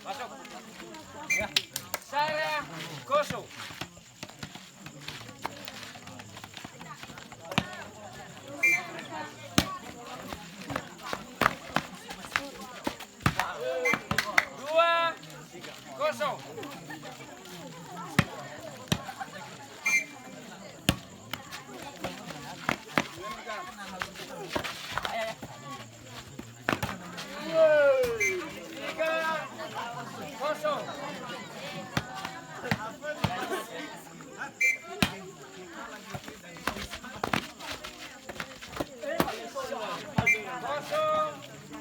Masuk. Ya. Saya kosong. Dua, kosong. Tiga, kosong. Kosong,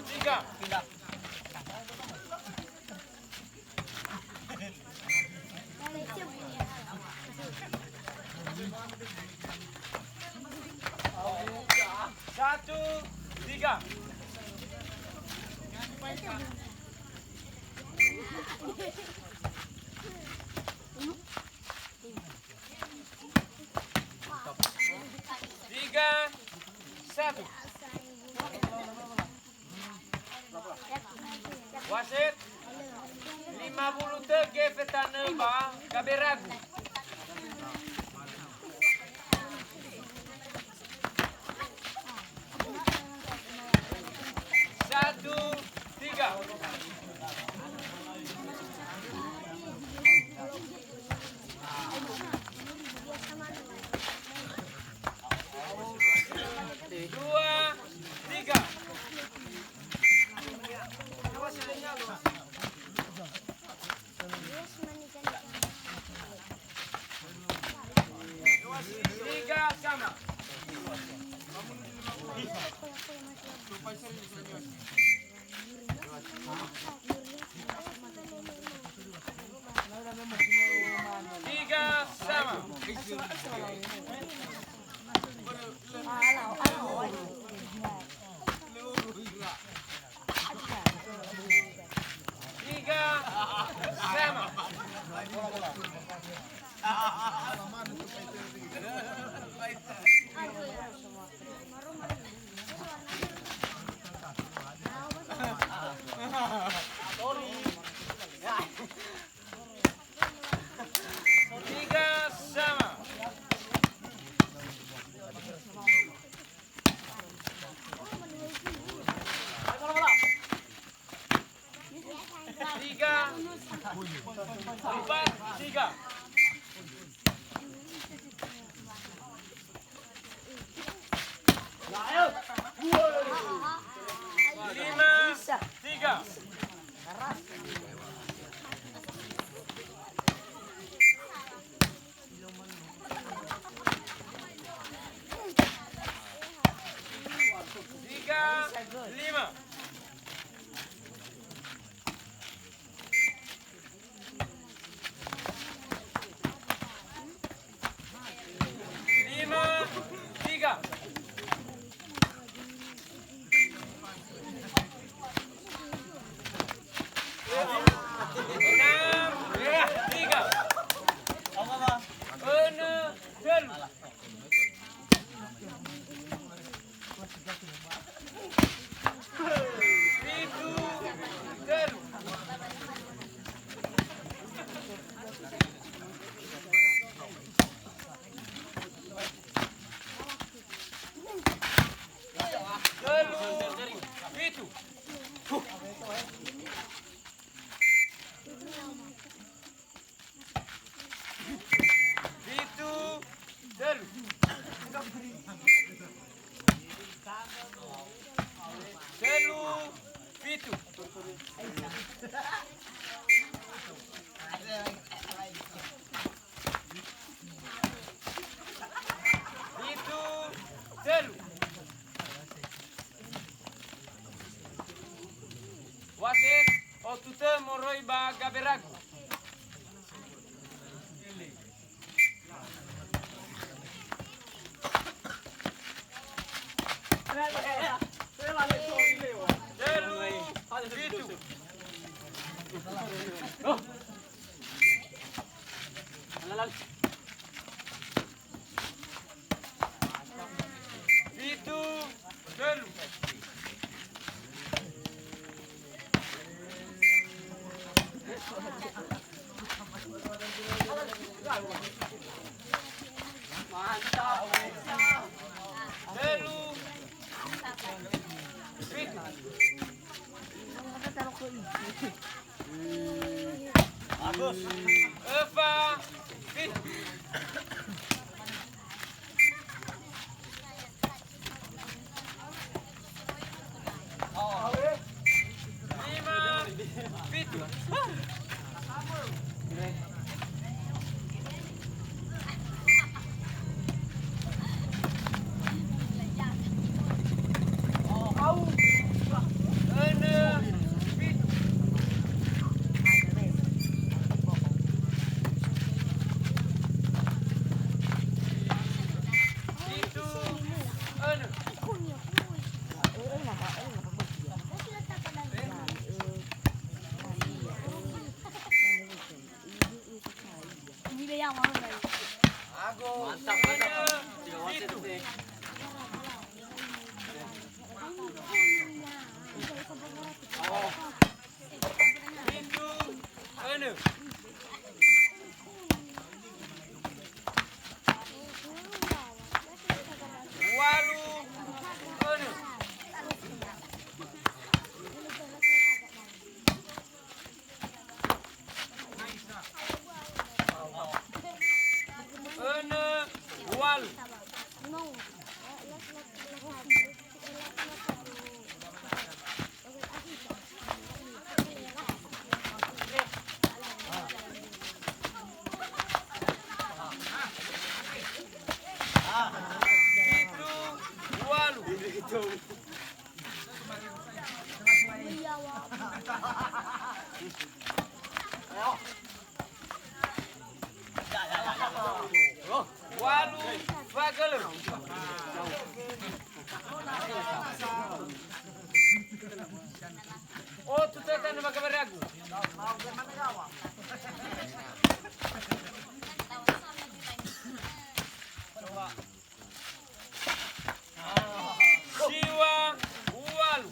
tiga. Satu, tiga. Tiga, satu. Wasit 53 Vetaneba Kaberagu. Satu, tiga. Dua, tiga. Tiga sama. Tiga sama. Tiga sama. Tiga sama. Tiga, empat, tiga. Lima, tiga. Tiga, lima. Lima, tiga. Enam, tiga. Enam, telu. Pitu, telu. Telu, pitu. Pitu, telu. Telu, pitu. Pitu, telu. Wasit, otute moroi ba Kaberagu. Telu, pitu. Bagus. Eva, Fitu. Lima, Fitu. Enam, Fitu. Fitu, enam. Mantap, mantap. Fitu. Fitu, enam. Walu, enam. Enam, walu. Fitu, walu. Walu, bagel. Oh, tu tekan nama kabar aku. Siwa, walu.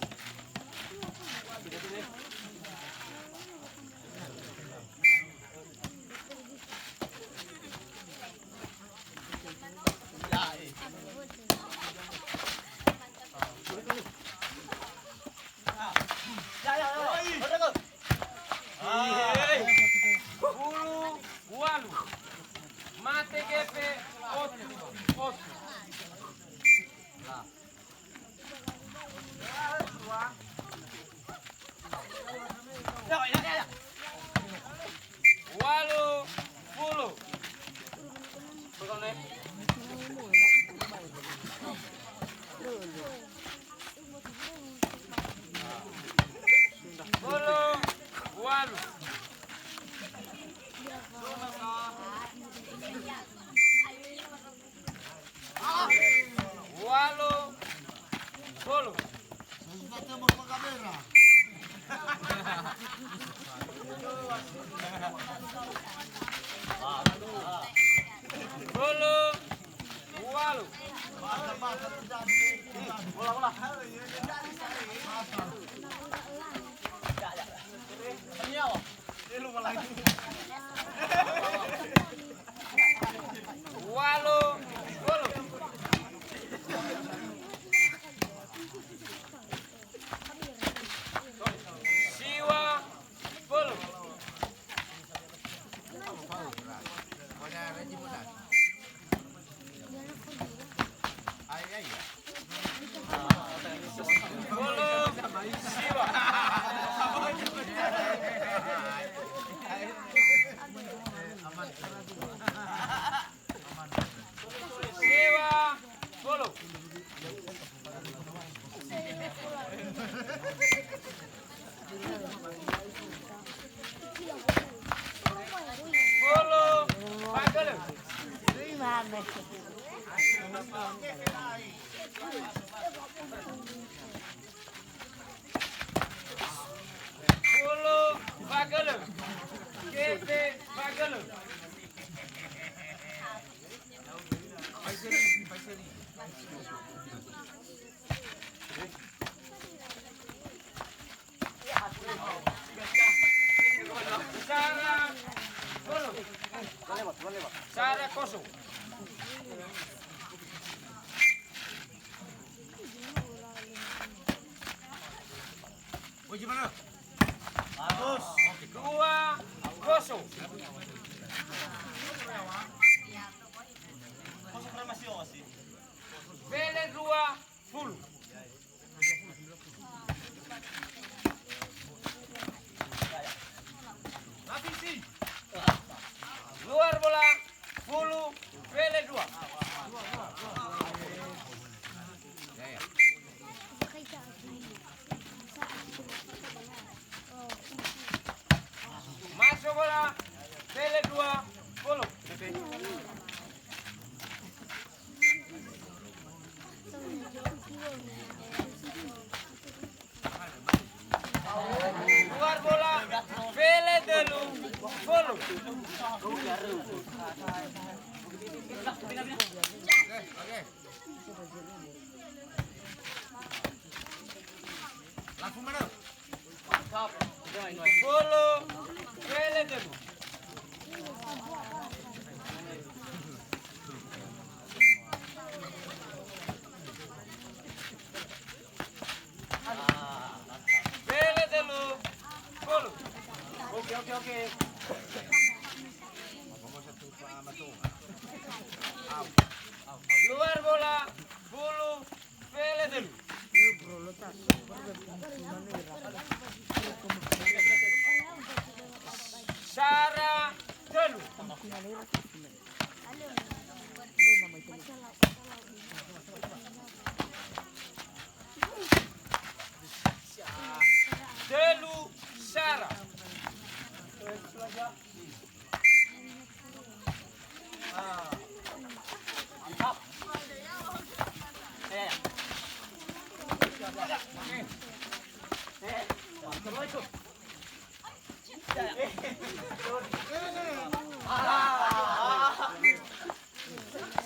Bulu, walu. Mate kepe, otu, otu. Walu, bulu. Bulu, walu. Walu, bulu. Bulu, walu. Walu, bulu. Siwa, bulu. Bulu, siwa. Siwa, bulu. Bulu, bagel. Bulu, bagel. Kete, bagel. Sarah, bulu. Sarah kosong. Oh, gimana? Bagus. 2-0. Vélez 2, full. Luar bola, full, Vélez 2. Masuk bola, Vélez 2, full. Luar bola, Vélez dulu, full. Langsung mana? Full, Vélez dulu. Vélez dulu, full. Oke. Luar bola, full, Vélez dulu. Sarah dulu. Delu Sarah.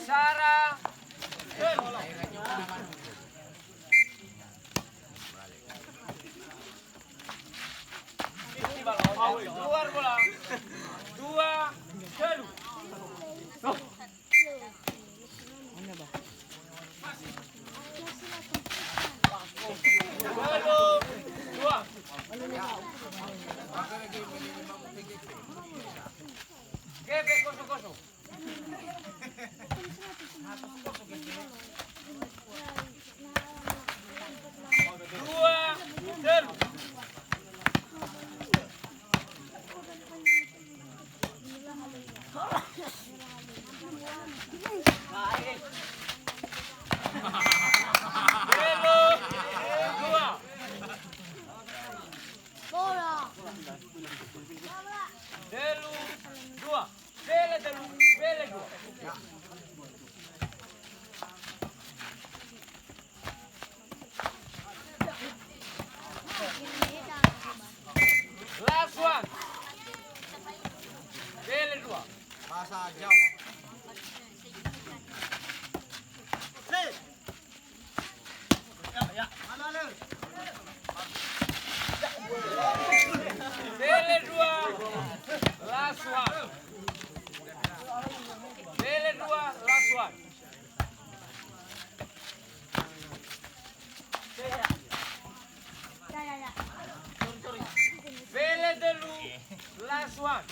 Sarah dulu. Luar bola. 2-2. Dulu 2. Gepe koso. Dua dulu. Dulu 2. Delu 2. Vélez dulu, Vélez 2. Last one. Vélez 2. Bahasa Jawa. Vélez 2. Last one. Vélez 2. Last one. Vélez dulu. Last one.